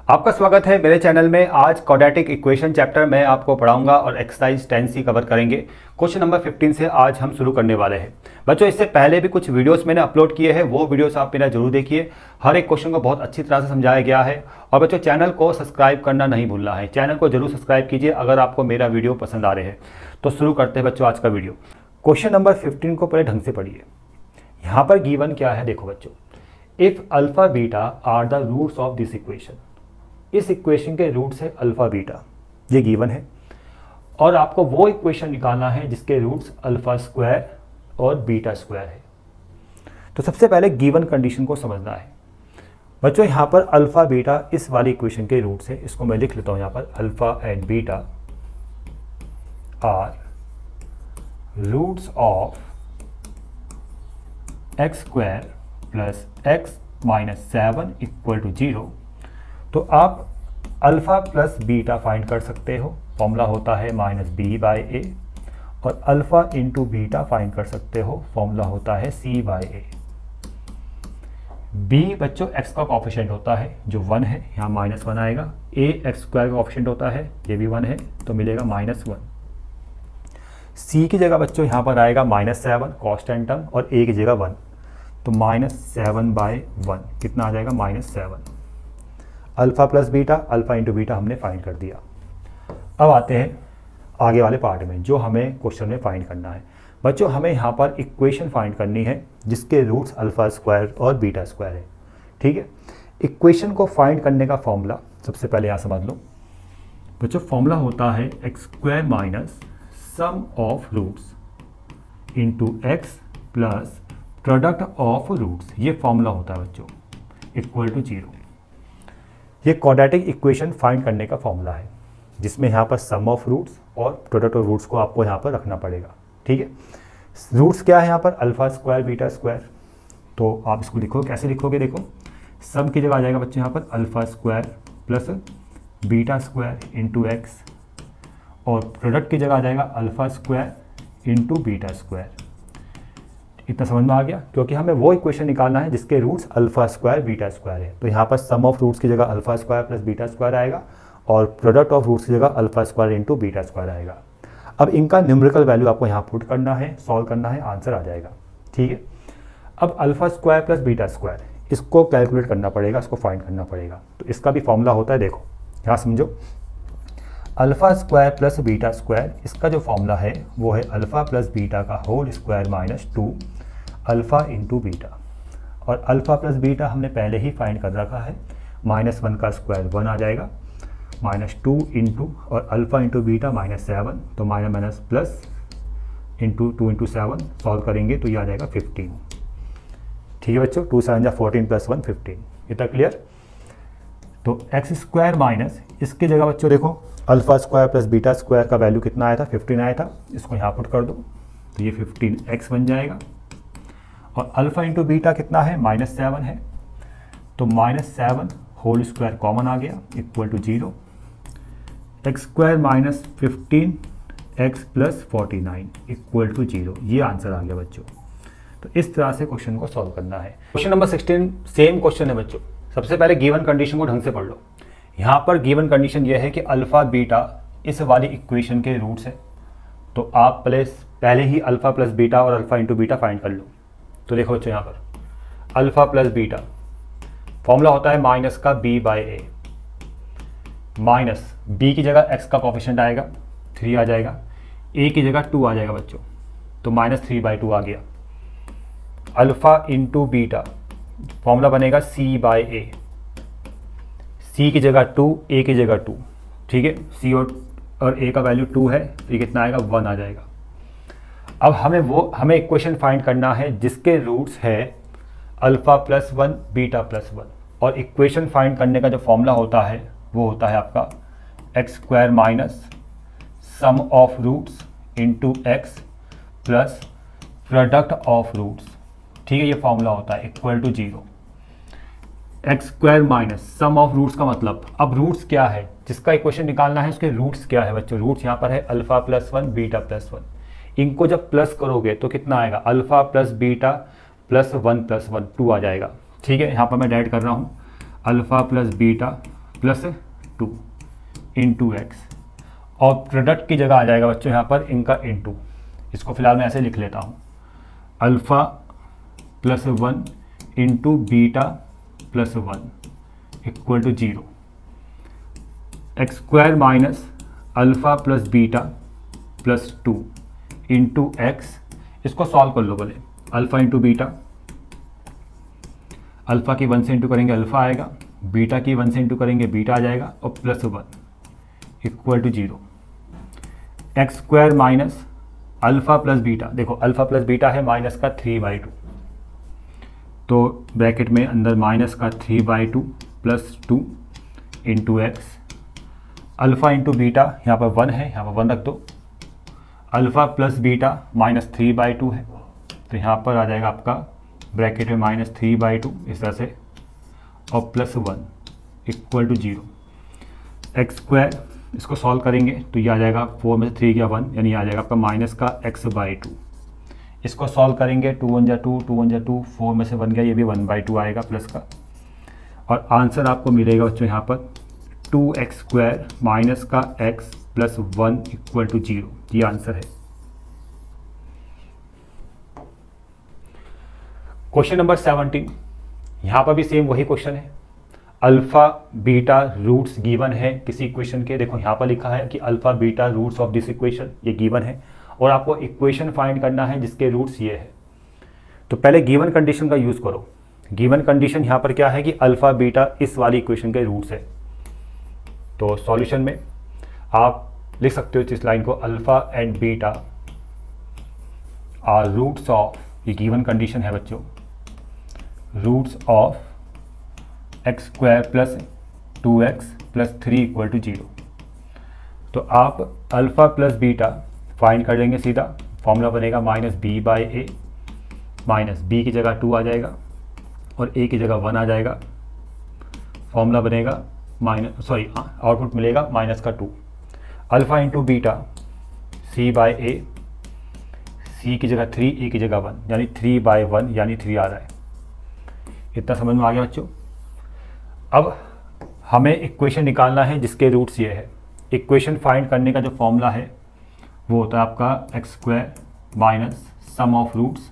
आपका स्वागत है मेरे चैनल में। आज क्वाड्रेटिक इक्वेशन चैप्टर मैं आपको पढ़ाऊंगा और एक्सरसाइज 10C कवर करेंगे। क्वेश्चन नंबर 15 से आज हम शुरू करने वाले हैं। बच्चों, इससे पहले भी कुछ वीडियोस मैंने अपलोड किए हैं, वो वीडियोस आप मेरा जरूर देखिए। हर एक क्वेश्चन को बहुत अच्छी तरह से समझाया गया है। और बच्चों, चैनल को सब्सक्राइब करना नहीं भूलना है। चैनल को जरूर सब्सक्राइब कीजिए अगर आपको मेरा वीडियो पसंद आ रहे हैं। तो शुरू करते हैं बच्चों आज का वीडियो। क्वेश्चन नंबर 15 को पहले ढंग से पढ़िए। यहाँ पर गिवन क्या है देखो बच्चों, if alpha beta are the roots of this equation. इस इक्वेशन के रूट्स है अल्फा बीटा, ये गिवन है। और आपको वो इक्वेशन निकालना है जिसके रूट्स अल्फा स्क्वायर और बीटा स्क्वायर है। तो सबसे पहले गिवन कंडीशन को समझना है बच्चों। यहाँ पर अल्फा बीटा इस वाली इक्वेशन के रूट्स है, इसको मैं लिख लेता हूँ यहाँ पर। Alpha and beta are roots of x square plus x minus 7 equal to 0। तो आप अल्फा प्लस बीटा फाइंड कर सकते हो, फॉर्मूला होता है माइनस बी बाई ए। और अल्फा इंटू बीटा फाइंड कर सकते हो, फॉर्मूला होता है सी बाई ए। बी बच्चों एक्स का कोएफिशिएंट होता है जो 1 है, यहाँ -1 आएगा। ए एक्स स्क्वायर का कोएफिशिएंट होता है, ये भी 1 है, तो मिलेगा -1। सी की जगह बच्चों यहाँ पर आएगा -7 कांस्टेंट टर्म और ए की जगह 1, तो -7/1 कितना आ जाएगा -7। Alpha plus beta, alpha into beta हमने फाइंड कर दिया। अब आते हैं आगे वाले पार्ट में जो हमें क्वेश्चन में फाइंड करना है। बच्चों, हमें यहाँ पर इक्वेशन फाइंड करनी है जिसके रूट्स अल्फा स्क्वायर और बीटा स्क्वायर है। ठीक है, इक्वेशन को फाइंड करने का फॉर्मूला सबसे पहले यहाँ समझ लो बच्चों। फॉर्मूला होता है x square minus sum of roots into x plus product of roots. ये फॉर्मूला होता है बच्चों, इक्वल टू 0। ये क्वाड्रेटिक इक्वेशन फाइंड करने का फॉर्मूला है जिसमें यहाँ पर सम ऑफ रूट्स और प्रोडक्ट ऑफ रूट्स को आपको यहाँ पर रखना पड़ेगा। ठीक है, रूट्स क्या है यहाँ पर अल्फा स्क्वायर बीटा स्क्वायर। तो आप इसको लिखो, कैसे लिखोगे देखो। सम की जगह आ जाएगा बच्चों यहाँ पर alpha square plus beta square into x, और प्रोडक्ट की जगह आ जाएगा alpha square into beta square. इतना समझ में आ गया, क्योंकि हमें वो इक्वेशन निकालना है जिसके roots alpha square beta square है। तो यहाँ पर सम ऑफ रूट्स की जगह alpha square plus beta square आएगा और प्रोडक्ट ऑफ रूट्स की जगह alpha square into beta square आएगा। अब इनका न्यूमेरिकल वैल्यू आपको यहाँ पुट करना है, सॉल्व करना है, आंसर आ जाएगा। ठीक है, अब alpha square plus beta square इसको कैलकुलेट करना पड़ेगा, इसको फाइंड करना पड़ेगा। तो इसका भी फॉर्मूला होता है, देखो यहाँ समझो। Alpha square plus beta square, इसका जो फॉर्मूला है वो है अल्फा प्लस बीटा का whole square minus 2 alpha into beta. और अल्फा प्लस बीटा हमने पहले ही फाइंड कर रखा है, -1 का स्क्वायर 1 आ जाएगा, -2 इंटू और अल्फा इंटू बीटा -7, तो minus plus into 2 into 7 solve करेंगे तो ये आ जाएगा 15। ठीक है बच्चों, 2 7 14 प्लस 1 15। इतना क्लियर। तो एक्स स्क्वायर माइनस इसकी जगह बच्चों देखो alpha square plus beta square का वैल्यू कितना आया था, 15 आया था। इसको यहाँ पुट कर दो तो ये 15x बन जाएगा। और अल्फा इंटू बीटा कितना है, -7 है, तो -7 होल स्क्वायर कॉमन आ गया equal to 0। X square minus 15x plus 49 equal to 0। ये आंसर आ गया बच्चों। तो इस तरह से क्वेश्चन को सॉल्व करना है। क्वेश्चन नंबर 16 सेम क्वेश्चन है बच्चों। सबसे पहले गिवन कंडीशन को ढंग से पढ़ लो। यहाँ पर गिवन कंडीशन ये है कि अल्फा बीटा इस वाली इक्वेशन के रूट्स है। तो आप पहले ही अल्फा प्लस बीटा और अल्फा इंटू बीटा फाइंड कर लो। तो देखो बच्चों यहाँ पर अल्फा प्लस बीटा फॉर्मूला होता है माइनस का b by a. Minus b की जगह एक्स का कोएफिशिएंट आएगा 3 आ जाएगा, ए की जगह 2 आ जाएगा बच्चों, तो -3/2 आ गया। अल्फा इंटू बीटा फॉर्मूला बनेगा सी बाई ए। सी की जगह 2, ए की जगह 2। ठीक है, सी और ए का वैल्यू 2 है, तो ये कितना आएगा 1 आ जाएगा। अब हमें इक्वेशन फाइंड करना है जिसके रूट्स है अल्फा प्लस 1 बीटा प्लस 1। और इक्वेशन फाइंड करने का जो फॉर्मूला होता है वो होता है आपका x square minus sum of roots into x plus product of roots. ठीक है, ये फॉर्मूला होता है equal to 0। X square minus sum of roots का मतलब, अब रूट्स क्या है जिसका इक्वेशन निकालना है, उसके रूट्स क्या है बच्चों। रूट्स यहाँ पर है अल्फा प्लस 1 बीटा प्लस 1। इनको जब प्लस करोगे तो कितना आएगा, alpha plus beta plus 1 plus 1 2 आ जाएगा। ठीक है, यहाँ पर मैं ऐड कर रहा हूँ alpha plus beta plus 2 into x, और प्रोडक्ट की जगह आ जाएगा बच्चों यहाँ पर इनका इंटू, इसको फिलहाल मैं ऐसे लिख लेता हूँ, alpha plus 1 into beta plus 1 equal to 0, x square minus alpha plus beta plus 2 into x, इसको सॉल्व कर लो बोले, अल्फ़ा इंटू बीटा, अल्फ़ा की 1 से इंटू करेंगे अल्फ़ा आएगा, बीटा की 1 से इंटू करेंगे बीटा आ जाएगा, और plus 1 equal to 0, x square minus alpha plus beta, देखो अल्फ़ा प्लस बीटा है माइनस का 3/2, तो ब्रैकेट में अंदर माइनस का 3/2 plus 2 into x, alpha into beta यहाँ पर 1 है, यहाँ पर 1 रख दो, अल्फ़ा प्लस बीटा माइनस 3/2 है, तो यहाँ पर आ जाएगा आपका ब्रैकेट में माइनस 3/2 इस तरह से, और plus 1 equal to 0, x square, इसको सॉल्व करेंगे तो ये आ जाएगा 4 में से 3 गया 1, यानी आ जाएगा आपका माइनस का x/2, इसको सॉल्व करेंगे 2 1 जा 2, 2 1 जा 2, 4 में से 1 गया, ये भी 1/2 आएगा प्लस का, और आंसर आपको मिलेगा बच्चों यहाँ पर 2x स्क्वायर माइनस का x प्लस 1 इक्वल टू 0, ये आंसर है। क्वेश्चन नंबर 17, यहाँ पर भी सेम वही क्वेश्चन है, अल्फ़ा बीटा रूट्स गिवन है किसी इक्वेशन के, देखो यहाँ पर लिखा है कि alpha beta roots of this equation, ये गिवन है, और आपको इक्वेशन फाइंड करना है जिसके रूट्स ये है। तो पहले गिवन कंडीशन का यूज़ करो, गिवन कंडीशन यहाँ पर क्या है कि अल्फ़ा बीटा इस वाली इक्वेशन के रूट्स है, तो सॉल्यूशन में आप लिख सकते हो इस लाइन को, alpha and beta are roots of, ये गिवन कंडीशन है बच्चों, roots of x square plus 2x plus 3 equal to 0। तो आप अल्फ़ा प्लस बीटा फाइंड कर लेंगे, सीधा फॉर्मूला बनेगा -b/a, माइनस b की जगह 2 आ जाएगा और a की जगह 1 आ जाएगा, फॉर्मूला बनेगा आउटपुट मिलेगा माइनस का 2, alpha into beta c/a, c की जगह 3, a की जगह 1, यानी 3/1 यानी 3 आ रहा है। इतना समझ में आ गया बच्चों। अब हमें इक्वेशन निकालना है जिसके रूट्स ये है। इक्वेशन फाइंड करने का जो फॉर्मूला है वो होता है आपका x square minus sum of roots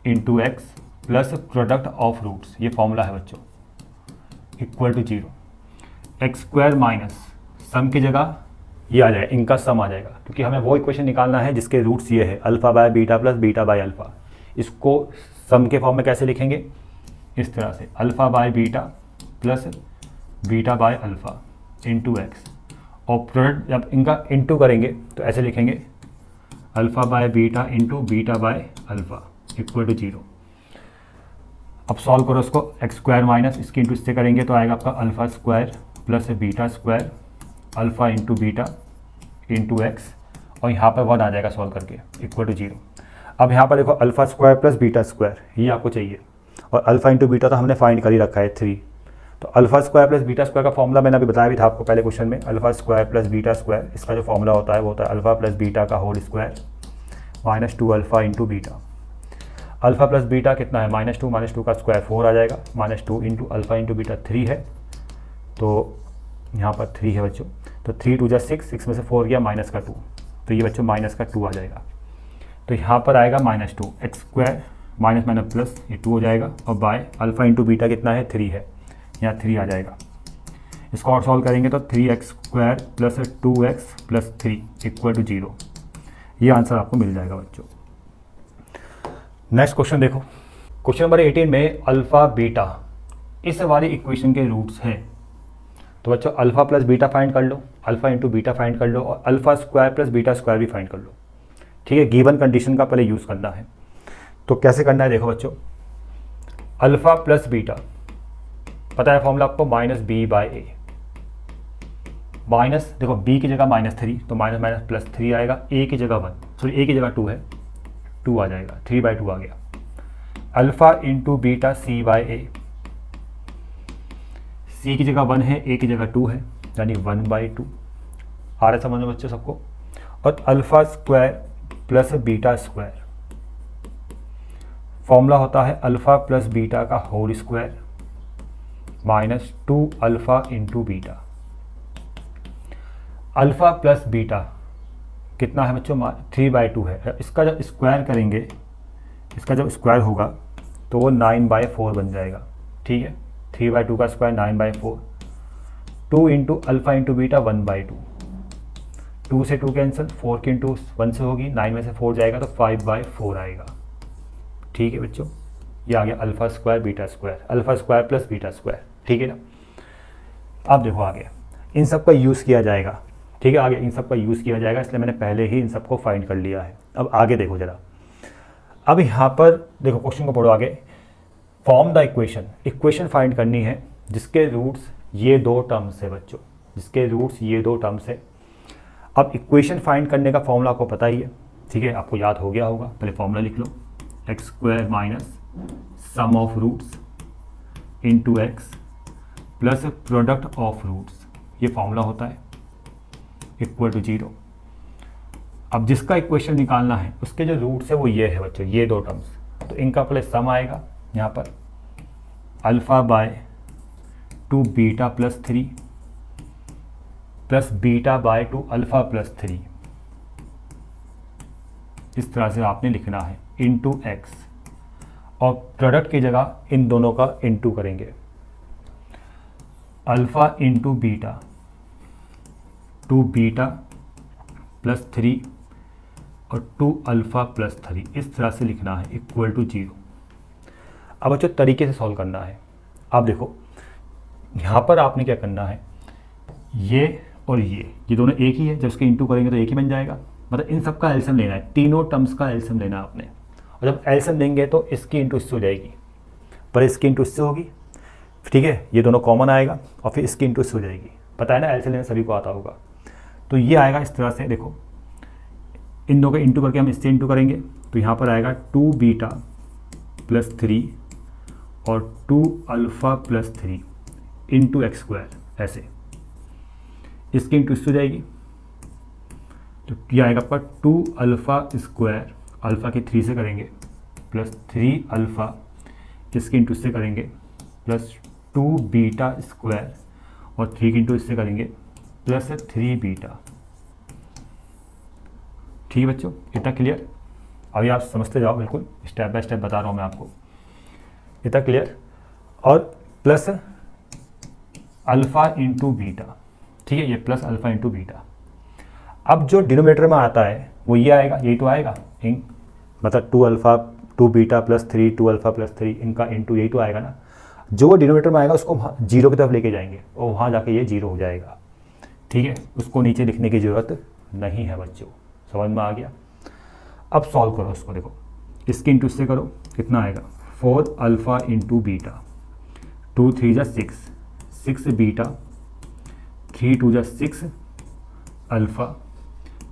into x plus product of roots, ये फॉर्मूला है बच्चों, equal to 0। X square minus sum की जगह ये आ जाएगा, इनका सम आ जाएगा, क्योंकि हमें वो इक्वेशन निकालना है जिसके रूट्स ये है, alpha by beta plus beta by alpha. इसको सम के फॉर्म में कैसे लिखेंगे, इस तरह से, alpha by beta plus beta by alpha into x, और प्रोडक्ट जब इनका इंटू करेंगे तो ऐसे लिखेंगे, alpha by beta into beta by alpha equal to 0। अब सॉल्व करो उसको, एक्स स्क्वायर माइनस इसकी इंटू इससे करेंगे तो आएगा आपका alpha square plus beta square alpha into beta into x, और यहाँ पर 1 आ जाएगा सॉल्व करके, इक्वल टू 0। अब यहाँ पर देखो alpha square plus beta square, ये आपको चाहिए, और अल्फ़ा इंटू बीटा तो हमने फाइंड कर ही रखा है 3। तो alpha square plus beta square का फॉर्मूला मैंने अभी बताया भी था आपको पहले क्वेश्चन में, alpha square plus beta square, इसका जो फॉर्मूला होता है वो होता है अल्फ़ा प्लस बीटा का whole square minus 2 alpha into beta. Alpha plus beta कितना है, -2 का स्क्वायर 4 आ जाएगा, -2 इंटू अल्फ़ा इंटू बीटा 3 है, तो यहाँ पर 3 है बच्चों, तो 3 2 जा 6 में से 4 गया माइनस का 2, तो ये बच्चों माइनस का 2 आ जाएगा। तो यहाँ पर आएगा -2, x square minus minus plus, ये 2 हो जाएगा, और बाय अल्फ़ा इंटू बीटा कितना है, 3 है, यहाँ 3 आ जाएगा। इसको और सॉल्व करेंगे तो 3x square plus 2x plus 3 equal to 0, ये आंसर आपको मिल जाएगा बच्चों। नेक्स्ट क्वेश्चन देखो, क्वेश्चन नंबर 18 में अल्फ़ा बीटा इस वाली इक्वेशन के रूट्स हैं, तो बच्चों अल्फ़ा प्लस बीटा फाइंड कर लो, अल्फ़ा इंटू बीटा फाइंड कर लो, और alpha square plus beta square भी फाइंड कर लो, ठीक है। गिवन कंडीशन का पहले यूज़ करना है, तो कैसे करना है देखो बच्चों, अल्फ़ा प्लस बीटा पता है फॉर्मूला आपको, -b/a, माइनस देखो b की जगह -3, तो माइनस माइनस प्लस 3 आएगा, a की जगह 1, सॉरी a की जगह 2 है, 2 आ जाएगा, 3/2 आ गया। Alpha into beta c/a, c की जगह 1 है, a की जगह 2 है, यानी 1/2 आ रहा है समझ में बच्चों सबको। और alpha square plus beta square, formula होता है अल्फ़ा प्लस बीटा का whole square minus 2 alpha into beta. Alpha plus beta कितना है बच्चों, 3/2 है। इसका जब स्क्वायर करेंगे, इसका जब स्क्वायर होगा तो वो 9/4 बन जाएगा। ठीक है, 3/2 का square 9/4। 2 into alpha into beta 1/2। 2 से 2 कैंसिल, 4 की इंटू 1 से होगी, 9 में से 4 जाएगा तो 5/4 आएगा। ठीक है बच्चों, ये आ गया alpha square beta square, alpha square plus beta square. ठीक है ना। अब देखो आगे इन सब का यूज़ किया जाएगा। ठीक है, आगे इन सब का यूज़ किया जाएगा, इसलिए मैंने पहले ही इन सबको फाइंड कर लिया है। अब आगे देखो ज़रा, अब यहाँ पर देखो क्वेश्चन को पढ़ो आगे। Form the equation, equation find करनी है जिसके रूट्स ये 2 टर्म्स है बच्चों, जिसके रूट्स ये 2 टर्म्स है। अब इक्वेशन फाइंड करने का फॉर्मूला आपको पता ही है। ठीक है, आपको याद हो गया होगा, पहले फॉर्मूला लिख लो। x² minus sum of roots into x plus product of roots, ये फॉर्मूला होता है, इक्वल टू 0। अब जिसका इक्वेशन निकालना है उसके जो रूट्स है वो ये है बच्चों, ये 2 टर्म्स, तो इनका पहले सम आएगा यहाँ पर α/2 beta plus 3 plus β/2 alpha plus 3, इस तरह से आपने लिखना है, इंटू x, और प्रोडक्ट की जगह इन दोनों का इंटू करेंगे। Alpha into beta, 2 beta plus 3 और 2 अल्फ़ा प्लस 3, इस तरह से लिखना है, इक्वल टू 0। अब बच्चों तरीके से सॉल्व करना है। अब देखो यहाँ पर आपने क्या करना है, ये और ये दोनों एक ही है, जब इसके इंटू करेंगे तो एक ही बन जाएगा। मतलब इन सब का एलसीएम लेना है, तीनों टर्म्स का एलसीएम लेना है आपने, और जब एलसीएम लेंगे तो इसकी इंटू इससे हो जाएगी, पर इसकी इंटू इससे होगी। ठीक है, ये दोनों कॉमन आएगा और फिर इसकी इंटू इससे हो जाएगी। पता है ना, एलसीएम लेना सभी को आता होगा। तो ये आएगा इस तरह से, देखो इन दोनों का इंटू करके हम इससे इंटू करेंगे तो यहाँ पर आएगा 2 बीटा प्लस 3 और 2 अल्फ़ा प्लस 3 इंटू x², ऐसे इसकी इंटू इससे हो जाएगी। तो ये आएगा आपका 2 अल्फ़ा स्क्वायर, अल्फ़ा की 3 से करेंगे, प्लस 3 अल्फ़ा, इसकी इंटू इससे करेंगे, प्लस 2 बीटा स्क्वायर और 3 की इंटू इससे करेंगे, प्लस 3 बीटा। ठीक है बच्चों, इतना क्लियर। अभी आप समझते जाओ, बिल्कुल स्टेप बाय स्टेप बता रहा हूँ मैं आपको, इतना क्लियर। और प्लस अल्फ़ा इंटू बीटा, ठीक है, ये प्लस अल्फ़ा इंटू बीटा। अब जो डिनोमिनेटर में आता है वो ये आएगा, यही तो आएगा, मतलब 2 alpha 2 beta plus 3 2 alpha plus 3 इनका इंटू, यही तो आएगा ना। जो डिनोमिनेटर में आएगा उसको 0 की तरफ लेके जाएंगे और वहाँ जाके ये 0 हो जाएगा। ठीक है, उसको नीचे लिखने की ज़रूरत नहीं है बच्चों, समझ में आ गया। अब सॉल्व करो उसको, देखो इसके इंटू इससे करो, कितना आएगा 4 अल्फ़ा इंटू बीटा, 2 3 जा 6, 6 बीटा, 3 2 जा 6 अल्फ़ा,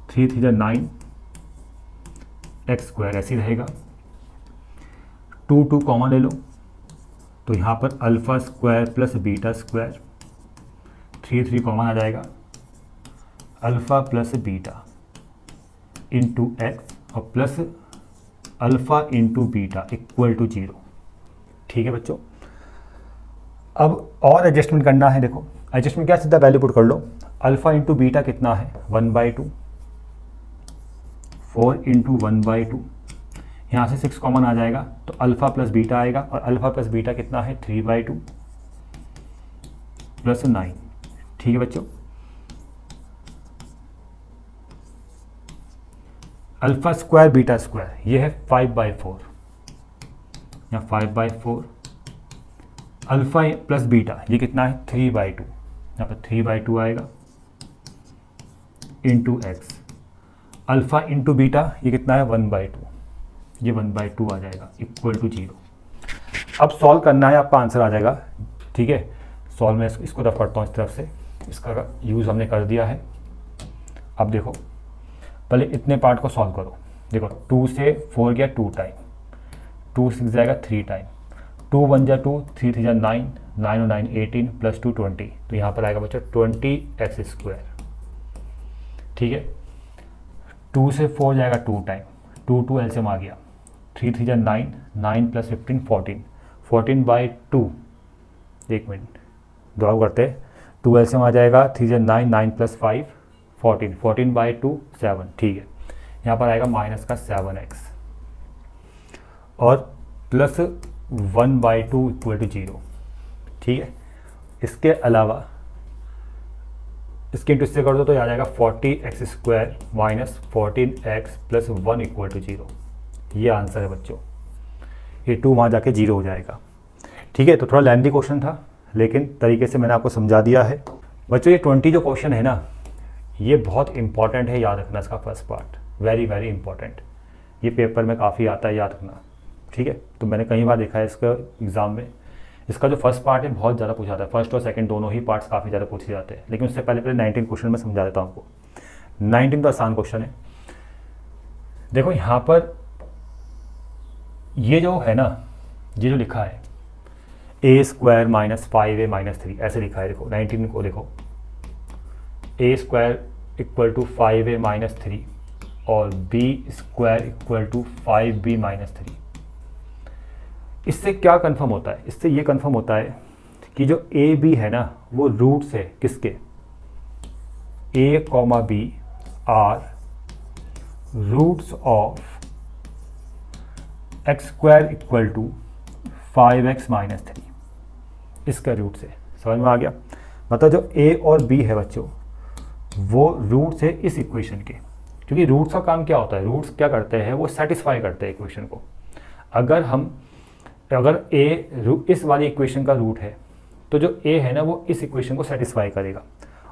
3 3 जा 9 x², ऐसे ही रहेगा। 2 2 कॉमन ले लो तो यहाँ पर alpha square plus beta square, 3 3 common आ जाएगा, alpha plus beta into x और plus alpha into beta equal to 0। ठीक है बच्चों, अब और एडजस्टमेंट करना है। देखो एडजस्टमेंट क्या, सीधा वैल्यू पुट कर लो। अल्फ़ा इंटू बीटा कितना है 1/2, 4 इंटू 1/2, यहाँ से 6 कॉमन आ जाएगा तो अल्फ़ा प्लस बीटा आएगा, और अल्फ़ा प्लस बीटा कितना है 3/2 प्लस 9। ठीक है बच्चों, अल्फ़ा स्क्वायर बीटा स्क्वायर ये है 5/4, यहाँ 5/4, अल्फ़ा प्लस बीटा ये कितना है 3/2, यहाँ पर 3/2 आएगा into x, alpha into beta ये कितना है 1/2, ये 1/2 आ जाएगा इक्वल टू 0। अब सॉल्व करना है, आपका आंसर आ जाएगा। ठीक है, सॉल्व में इसको रफ करता हूँ इस तरफ से, इसका यूज़ हमने कर दिया है। अब देखो पहले इतने पार्ट को सॉल्व करो। देखो 2 से 4 गया 2 टाइम, 2 6 जाएगा 3 टाइम, 2 1 जा 2, 3 3 जा 9, 9 और 9 18 प्लस 2 20, तो यहाँ पर आएगा बच्चा 20x²। ठीक है, 2 से 4 जाएगा 2 टाइम, 2 2 एलसीएम आ गया, 3 3 जा 9, 9 प्लस 15 14, 14/2, एक मिनट ड्रॉ करते हैं, 2 एलसीएम आ जाएगा, 3 से 9, 9 + 5 14, 14/2 7, ठीक है। यहाँ पर आएगा माइनस का 7x और प्लस 1/2 = 0, ठीक है। इसके अलावा इसके इंटू से कर दो तो आ जाएगा 40x² - 14x + 1 = 0। ये आंसर है बच्चों, ये 2 वहाँ जाके 0 हो जाएगा, ठीक है। तो थोड़ा लेंथी क्वेश्चन था, लेकिन तरीके से मैंने आपको समझा दिया है बच्चों। ये 20 जो क्वेश्चन है ना, ये बहुत इंपॉर्टेंट है, याद रखना इसका first part, very very important. ये पेपर में काफ़ी आता है, याद रखना, ठीक है। तो मैंने कई बार देखा है इसका एग्ज़ाम में, इसका जो फर्स्ट पार्ट है बहुत ज़्यादा पूछा जाता है, फर्स्ट और सेकंड दोनों ही पार्ट्स काफ़ी ज़्यादा पूछे जाते हैं। लेकिन उससे पहले 19 क्वेश्चन में समझा देता हूँ आपको। 19 तो आसान क्वेश्चन है। देखो यहाँ पर ये जो है ना, ये जो लिखा है a² - 5a - 3 ऐसे लिखा है। देखो 19 को देखो, a² = 5a - 3 और b² = 5b - 3। इससे क्या कंफर्म होता है? इससे ये कंफर्म होता है कि जो a b है ना, वो रूट्स है किसके, a, b are roots of x² = 5x - 3, इसका रूट से। समझ में आ गया? मतलब जो a और b है बच्चों, वो रूट्स है इस इक्वेशन के। क्योंकि रूट्स का काम क्या होता है, रूट्स क्या करते हैं, वो सेटिस्फाई करते हैं इक्वेशन को। अगर a इस वाली इक्वेशन का रूट है, तो जो a है ना, वो इस इक्वेशन को सेटिस्फाई करेगा,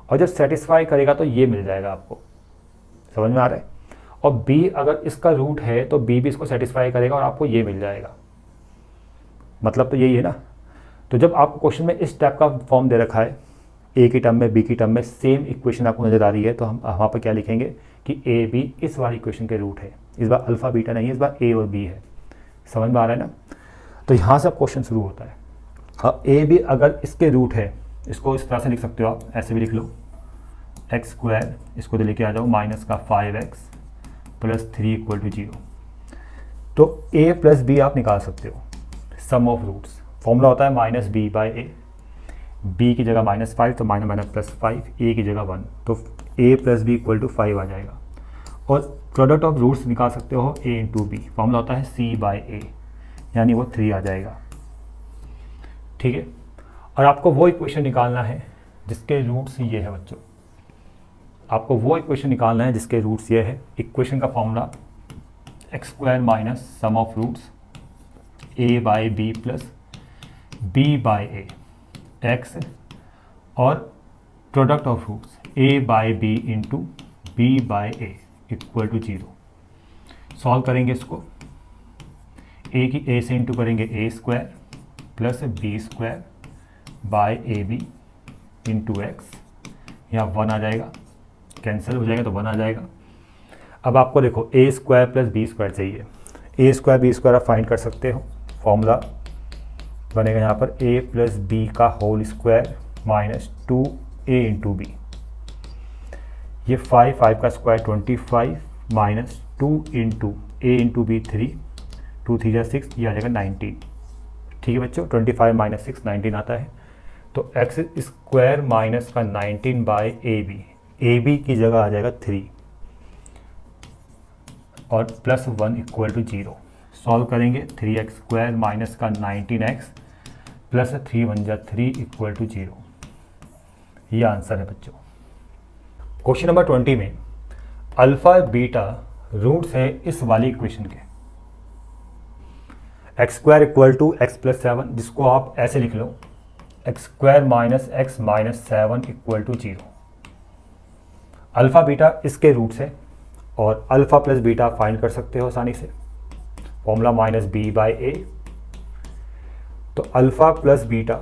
और जब सेटिस्फाई करेगा तो ये मिल जाएगा आपको। समझ में आ रहा है? और b अगर इसका रूट है तो b भी इसको सेटिस्फाई करेगा और आपको ये मिल जाएगा। मतलब तो यही है ना। तो जब आपको क्वेश्चन में इस टाइप का फॉर्म दे रखा है, a की टर्म में, b की टर्म में सेम इक्वेशन आपको नज़र आ रही है, तो हम वहाँ पर क्या लिखेंगे कि a b इस वाली इक्वेशन के रूट है। इस बार अल्फ़ा बीटा नहीं है, इस बार a और b है। समझ में आ रहा है ना? तो यहाँ से क्वेश्चन शुरू होता है। अब a b अगर इसके रूट है, इसको इस तरह से लिख सकते हो आप, ऐसे भी लिख लो, x², इसको तो लेके आ जाओ, माइनस का 5x + 3 = 0। तो a + b आप निकाल सकते हो, सम ऑफ रूट्स। फॉर्मूला होता है -b/a, b की जगह -5 तो -5, a की जगह 1, तो a + b = 5 आ जाएगा। और प्रोडक्ट ऑफ रूट्स निकाल सकते हो a × b, फॉर्मूला होता है c/a, यानी वो 3 आ जाएगा, ठीक है। और आपको वो इक्वेशन निकालना है जिसके रूट्स ये है बच्चों, आपको वो इक्वेशन निकालना है जिसके रूट्स ये है। इक्वेशन का formula x² - sum of roots a/b + b/a x, और product of roots a/b × b/a = 0। Solve करेंगे इसको, a से इंटू करेंगे a² + b² /ab × x, यहाँ 1 आ जाएगा, कैंसिल हो जाएगा तो 1 आ जाएगा। अब आपको देखो a² + b² चाहिए, a² b² आप फाइंड कर सकते हो। फॉर्मूला बनेगा यहाँ पर a + b का होल स्क्वायर - 2a × b, ये 5 का स्क्वायर 25 - 2 × a × b 3, 2 3 जा 6, ये आ जाएगा 19। ठीक है बच्चों, 25 - 6 19 आता है। तो x² - का 19/ab, ab की जगह आ जाएगा 3 और +1 = 0। सॉल्व करेंगे, 3x² - का 19x + 3 1 जा 3 = 0। ये आंसर है बच्चों। क्वेश्चन नंबर 20 में अल्फ़ा बीटा रूट्स है इस वाली इक्वेशन के, x² = x + 7, जिसको आप ऐसे लिख लो, x² - x - 7 = 0। अल्फ़ा बीटा इसके रूट्स है, और अल्फ़ा + बीटा फाइंड कर सकते हो आसानी से, फॉर्मूला -b/a। तो अल्फ़ा + बीटा,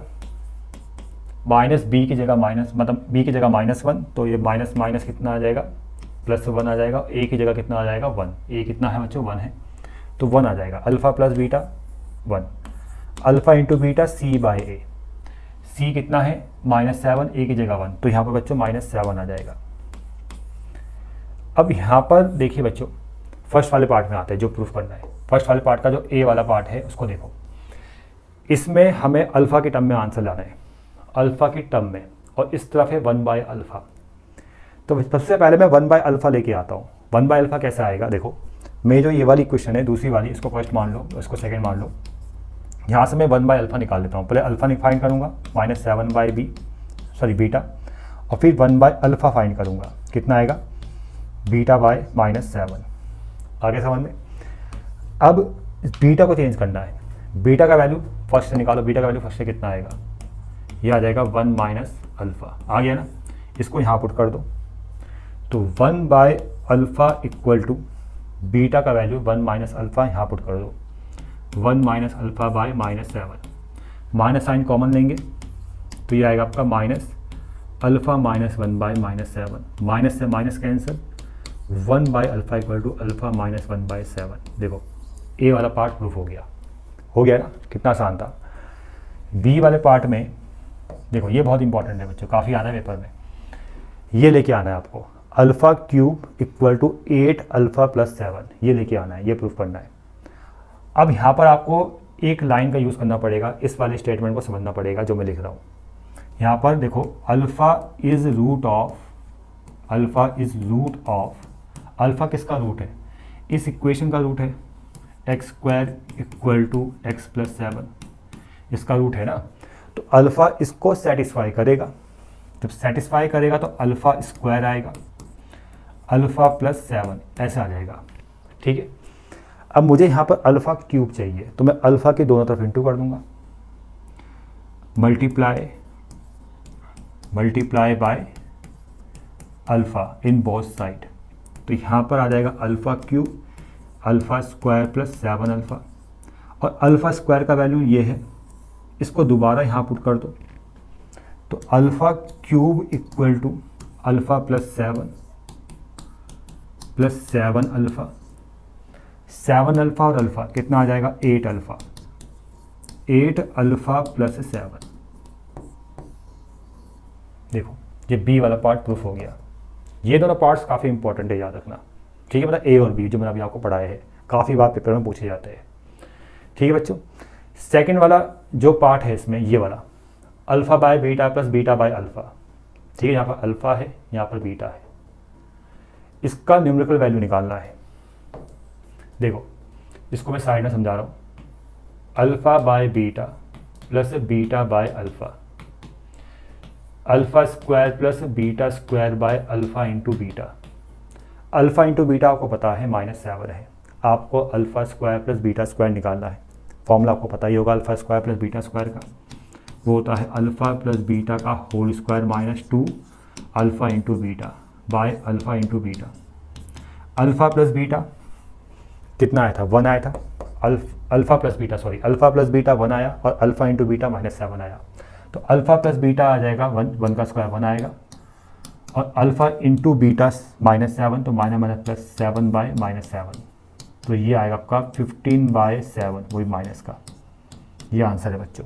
b की जगह माइनस, मतलब b की जगह -1, तो ये माइनस कितना आ जाएगा, +1 आ जाएगा। a की जगह कितना आ जाएगा, 1, a कितना है बच्चों, 1 है, तो 1 आ जाएगा। Alpha + beta 1, alpha × beta c/a, c कितना है -7, a की जगह 1, तो यहाँ पर बच्चों -7 आ जाएगा। अब यहाँ पर देखिए बच्चों, फर्स्ट वाले पार्ट में आते हैं जो प्रूफ करना है। फर्स्ट वाले पार्ट का जो a वाला पार्ट है उसको देखो, इसमें हमें अल्फ़ा के टर्म में आंसर लाना है। अल्फ़ा की टर्म में, और इस तरफ है 1 बाय अल्फ़ा। तो सबसे पहले मैं 1 बाय अल्फ़ा लेके आता हूँ। 1 बाय अल्फ़ा कैसे आएगा, देखो मैं जो ये वाली इक्वेशन है दूसरी वाली, इसको फर्स्ट मान लो, इसको सेकंड मान लो। यहाँ से मैं 1 बाय अल्फ़ा निकाल लेता हूँ। पहले अल्फ़ा फाइंड करूँगा -7 बाय बीटा, और फिर 1 बाय अल्फ़ा फाइंड करूँगा, कितना आएगा बीटा बाय -7। आगे समझ में। अब बीटा को चेंज करना है, बीटा का वैल्यू फर्स्ट से निकालो, बीटा का वैल्यू फर्स्ट से कितना आएगा, ये आ जाएगा 1 माइनस अल्फ़ा, आ गया ना। इसको यहाँ पुट कर दो, तो 1 by alpha equal to beta का वैल्यू 1 माइनस अल्फ़ा, यहाँ पुट कर दो 1 minus alpha by -7। Minus sign common लेंगे तो ये आएगा आपका minus alpha minus 1 by -7, minus से minus cancel, 1 by alpha equal to alpha minus 1 by 7। देखो ए वाला पार्ट प्रूफ हो गया ना, कितना आसान था। बी वाले पार्ट में देखो ये बहुत इंपॉर्टेंट है बच्चों, काफ़ी आना है पेपर में, ये लेके आना है आपको, alpha cube equal to 8 alpha plus 7, ये लेके आना है, ये प्रूफ करना है। अब यहाँ पर आपको एक लाइन का यूज़ करना पड़ेगा, इस वाले स्टेटमेंट को समझना पड़ेगा जो मैं लिख रहा हूँ। यहाँ पर देखो alpha is root of, alpha किसका रूट है, इस इक्वेशन का रूट है x² equal to x plus 7, इसका रूट है ना। तो अल्फ़ा इसको सेटिस्फाई करेगा, जब सेटिस्फाई करेगा तो अल्फ़ा स्क्वायर आएगा, अल्फ़ा प्लस 7 ऐसा आ जाएगा, ठीक है। अब मुझे यहाँ पर अल्फ़ा क्यूब चाहिए, तो मैं अल्फ़ा के दोनों तरफ इंटू कर दूंगा, multiply by alpha in both side, तो यहाँ पर आ जाएगा alpha cube alpha square plus 7 alpha, और अल्फ़ा स्क्वायर का वैल्यू ये है, इसको दोबारा यहाँ पुट कर दो, तो alpha cube equal to alpha plus 7 alpha, 7 alpha और अल्फ़ा कितना आ जाएगा 8 अल्फ़ा, 8 अल्फ़ा प्लस 7। देखो ये बी वाला पार्ट प्रूफ हो गया। ये दोनों पार्ट्स काफ़ी इंपॉर्टेंट है, याद रखना, ठीक है। मतलब ए और बी जो मैंने अभी आपको पढ़ाए हैं, काफ़ी बार पेपर में पूछे जाते हैं, ठीक है बच्चों। सेकंड वाला जो पार्ट है इसमें, ये वाला alpha by beta plus beta by alpha, ठीक है। यहाँ पर अल्फ़ा है, यहाँ पर बीटा है, इसका न्यूमेरिकल वैल्यू निकालना है। देखो इसको मैं साइड में समझा रहा हूँ, alpha by beta plus beta by alpha, alpha square plus beta square by alpha into beta. Alpha into beta आपको पता है -7 है, आपको alpha square plus beta square निकालना है। फॉर्मूला आपको पता ही होगा alpha square plus beta square का, वो होता है अल्फ़ा प्लस बीटा का whole square -2 alpha into beta by alpha into beta. Alpha plus beta कितना आया था, 1 आया था, अल्फ़ा प्लस बीटा 1 आया, और अल्फ़ा इंटू बीटा -7 आया, तो अल्फ़ा प्लस बीटा आ जाएगा 1 का स्क्वायर 1 आएगा, और अल्फ़ा इंटू बीटा -7, तो -7 बाय -7, तो ये आएगा आपका 15/7, वही माइनस का, ये आंसर है बच्चों।